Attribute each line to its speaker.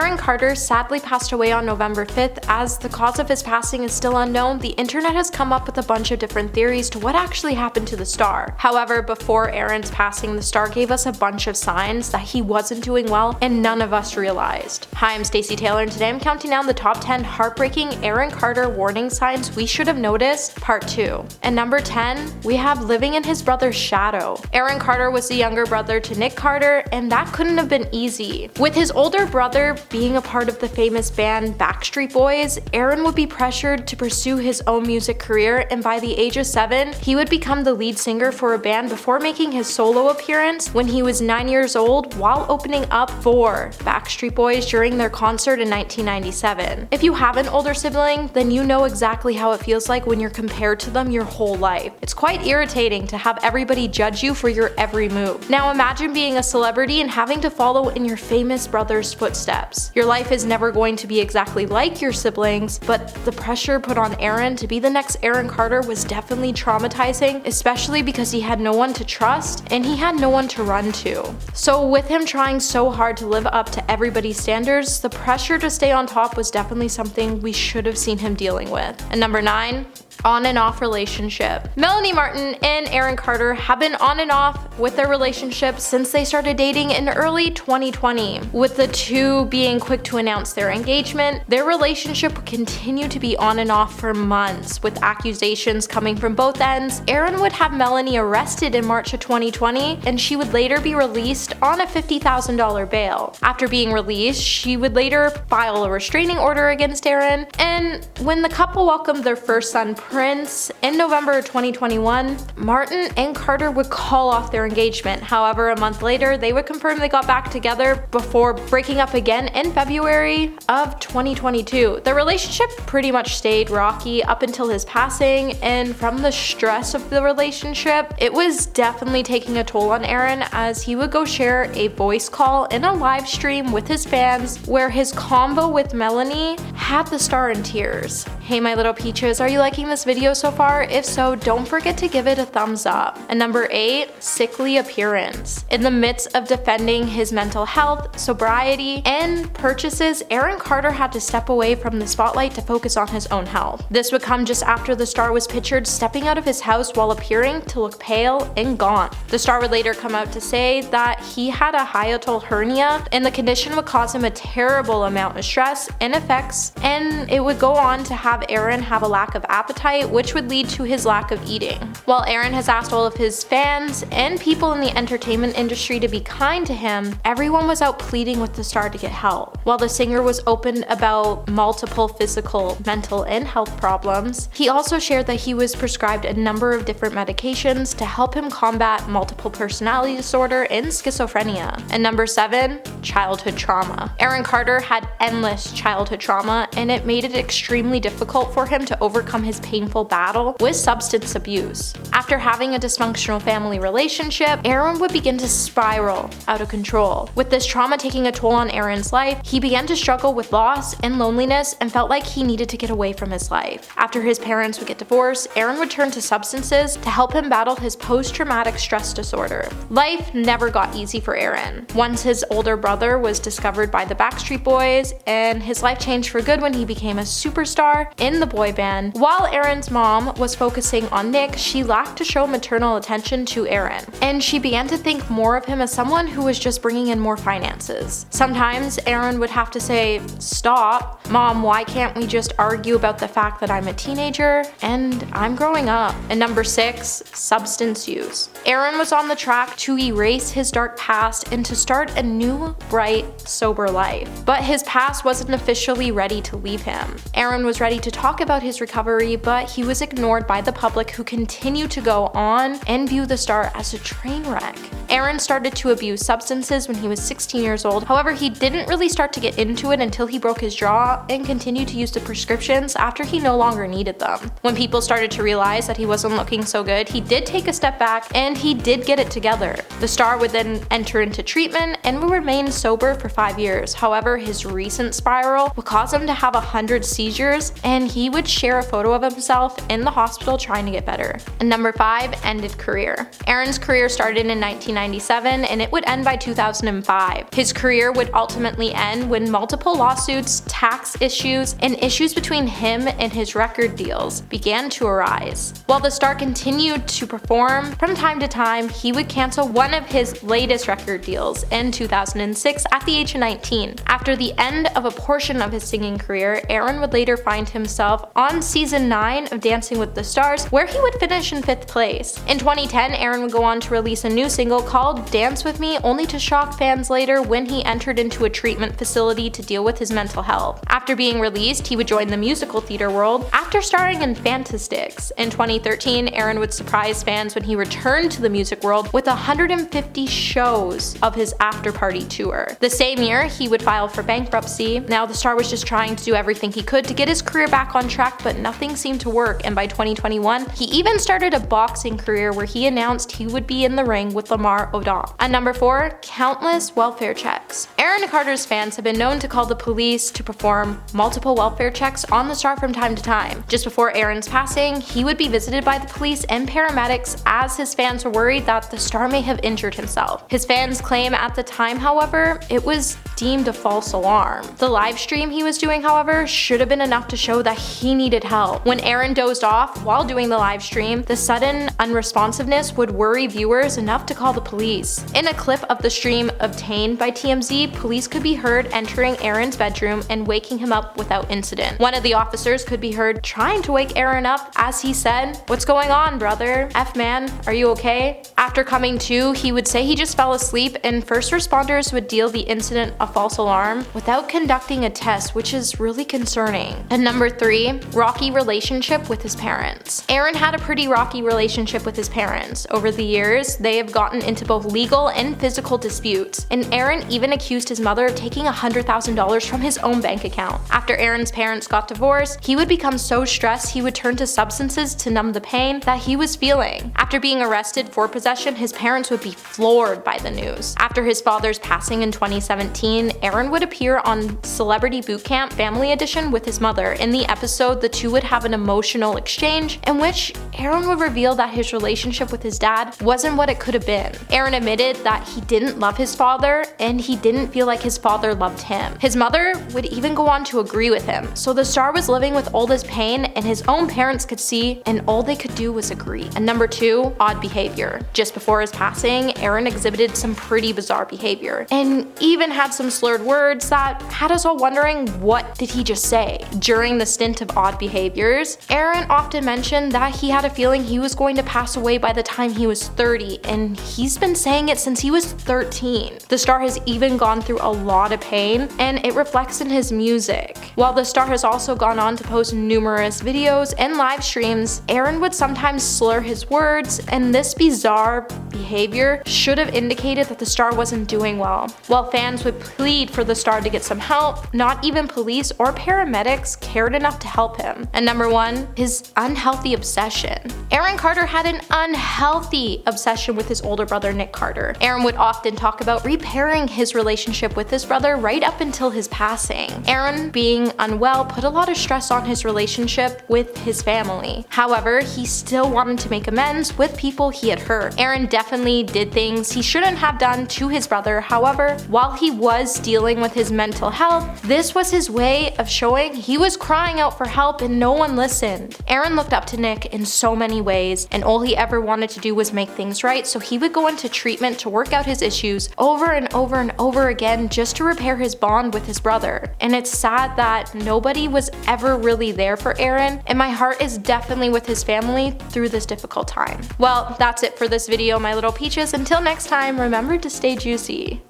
Speaker 1: Aaron Carter sadly passed away on November 5th. As the cause of his passing is still unknown, the internet has come up with a bunch of different theories to what actually happened to the star. However, before Aaron's passing, the star gave us a bunch of signs that he wasn't doing well and none of us realized. Hi, I'm Stacey Taylor and today I'm counting down the top 10 heartbreaking Aaron Carter warning signs we should have noticed, part 2. And number 10, we have living in his brother's shadow. Aaron Carter was the younger brother to Nick Carter, and that couldn't have been easy. With his older brother being a part of the famous band Backstreet Boys, Aaron would be pressured to pursue his own music career, and by the age of 7, he would become the lead singer for a band before making his solo appearance when he was 9 years old while opening up for Backstreet Boys during their concert in 1997. If you have an older sibling, then you know exactly how it feels like when you're compared to them your whole life. It's quite irritating to have everybody judge you for your every move. Now imagine being a celebrity and having to follow in your famous brother's footsteps. Your life is never going to be exactly like your siblings, but the pressure put on Aaron to be the next Aaron Carter was definitely traumatizing, especially because he had no one to trust and he had no one to run to. So with him trying so hard to live up to everybody's standards, the pressure to stay on top was definitely something we should have seen him dealing with. And number 9, on and off relationship. Melanie Martin and Aaron Carter have been on and off with their relationship since they started dating in early 2020. With the two being quick to announce their engagement, their relationship would continue to be on and off for months, with accusations coming from both ends. Aaron would have Melanie arrested in March of 2020, and she would later be released on a $50,000 bail. After being released, she would later file a restraining order against Aaron, and when the couple welcomed their first son, Prince, in November 2021, Martin and Carter would call off their engagement. However, a month later, they would confirm they got back together before breaking up again in February of 2022. Their relationship pretty much stayed rocky up until his passing, and from the stress of the relationship, it was definitely taking a toll on Aaron as he would go share a voice call in a live stream with his fans where his convo with Melanie had the star in tears. Hey my little peaches, are you liking this video so far? If so, don't forget to give it a thumbs up. And number 8, sickly appearance. In the midst of defending his mental health, sobriety, and purchases, Aaron Carter had to step away from the spotlight to focus on his own health. This would come just after the star was pictured stepping out of his house while appearing to look pale and gaunt. The star would later come out to say that he had a hiatal hernia, and the condition would cause him a terrible amount of stress and effects, and it would go on to have Aaron have a lack of appetite, which would lead to his lack of eating. While Aaron has asked all of his fans and people in the entertainment industry to be kind to him, everyone was out pleading with the star to get help. While the singer was open about multiple physical, mental, and health problems, he also shared that he was prescribed a number of different medications to help him combat multiple personality disorder and schizophrenia. And number 7, childhood trauma. Aaron Carter had endless childhood trauma, and it made it extremely difficult for him to overcome his painful battle with substance abuse. After having a dysfunctional family relationship, Aaron would begin to spiral out of control. With this trauma taking a toll on Aaron's life, he began to struggle with loss and loneliness and felt like he needed to get away from his life. After his parents would get divorced, Aaron would turn to substances to help him battle his post-traumatic stress disorder. Life never got easy for Aaron. Once his older brother was discovered by the Backstreet Boys, and his life changed for good when he became a superstar in the boy band. While Aaron's mom was focusing on Nick, she lacked to show maternal attention to Aaron, and she began to think more of him as someone who was just bringing in more finances. Sometimes Aaron would have to say, "Stop, Mom, why can't we just argue about the fact that I'm a teenager and I'm growing up?" And number 6, substance use. Aaron was on the track to erase his dark past and to start a new, bright, sober life. But his past wasn't officially ready to leave him. Aaron was ready to talk about his recovery, but he was ignored by the public who continued to go on and view the star as a train wreck. Aaron started to abuse substances when he was 16 years old. However, he didn't really start to get into it until he broke his jaw and continued to use the prescriptions after he no longer needed them. When people started to realize that he wasn't looking so good, he did take a step back and he did get it together. The star would then enter into treatment and would remain sober for 5 years. However, his recent spiral would cause him to have 100 seizures, and he would share a photo of himself in the hospital trying to get better. And number 5, ended career. Aaron's career started in 1990 1997, and it would end by 2005. His career would ultimately end when multiple lawsuits, tax issues, and issues between him and his record deals began to arise. While the star continued to perform, from time to time, he would cancel one of his latest record deals in 2006 at the age of 19. After the end of a portion of his singing career, Aaron would later find himself on season 9 of Dancing with the Stars, where he would finish in 5th place. In 2010, Aaron would go on to release a new single called Dance With Me, only to shock fans later when he entered into a treatment facility to deal with his mental health. After being released, he would join the musical theater world after starring in Fantastics. In 2013, Aaron would surprise fans when he returned to the music world with 150 shows of his after party tour. The same year, he would file for bankruptcy. Now, the star was just trying to do everything he could to get his career back on track, but nothing seemed to work, and by 2021, he even started a boxing career where he announced he would be in the ring with Lamar Odom. At number 4, countless welfare checks. Aaron Carter's fans have been known to call the police to perform multiple welfare checks on the star from time to time. Just before Aaron's passing, he would be visited by the police and paramedics as his fans were worried that the star may have injured himself. His fans claim at the time, however, it was deemed a false alarm. The live stream he was doing, however, should have been enough to show that he needed help. When Aaron dozed off while doing the live stream, the sudden unresponsiveness would worry viewers enough to call the police. In a clip of the stream obtained by TMZ, police could be heard entering Aaron's bedroom and waking him up without incident. One of the officers could be heard trying to wake Aaron up as he said, "What's going on, brother? Man, are you okay?" After coming to, he would say he just fell asleep, and first responders would deem the incident a false alarm without conducting a test, which is really concerning. And number 3, rocky relationship with his parents. Aaron had a pretty rocky relationship with his parents. Over the years, they have gotten into both legal and physical disputes, and Aaron even accused his mother of taking $100,000 from his own bank account. After Aaron's parents got divorced, he would become so stressed he would turn to substances to numb the pain that he was feeling. After being arrested for possession, his parents would be floored by the news. After his father's passing in 2017, Aaron would appear on Celebrity Boot Camp Family Edition with his mother. In the episode, the two would have an emotional exchange in which Aaron would reveal that his relationship with his dad wasn't what it could have been. Aaron admitted that he didn't love his father and he didn't feel like his father loved him. His mother would even go on to agree with him. So the star was living with all this pain, and his own parents could see, and all they could do was agree. And number 2, odd behavior. Just before his passing, Aaron exhibited some pretty bizarre behavior and even had some slurred words that had us all wondering, what did he just say? During the stint of odd behaviors, Aaron often mentioned that he had a feeling he was going to pass away by the time he was 30, and he's been saying it since he was 13. The star has even gone through a lot of pain, and it reflects in his music. While the star has also gone on to post numerous videos and live streams, Aaron would sometimes slur his words, and this bizarre behavior should have indicated that the star wasn't doing well. While fans would plead for the star to get some help, not even police or paramedics cared enough to help him. And number 1, his unhealthy obsession. Aaron Carter had an unhealthy obsession with his older brother Nick Carter. Aaron would often talk about repairing his relationship with his brother right up until his passing. Aaron, being unwell, put a lot of stress on his relationship with his family. However, he still wanted to make amends with people he had hurt. Aaron definitely did things he shouldn't have done to his brother. However, while he was dealing with his mental health, this was his way of showing he was crying out for help and no one listened. Aaron looked up to Nick in so many ways, and all he ever wanted to do was make things right, so he would go into treatment to work out his issues over and over and over again just to repair his bond with his brother. And it's sad that nobody was ever really there for Aaron, and my heart is definitely with his family through this difficult time. Well, that's it for this video, my little peaches. Until next time, remember to stay juicy.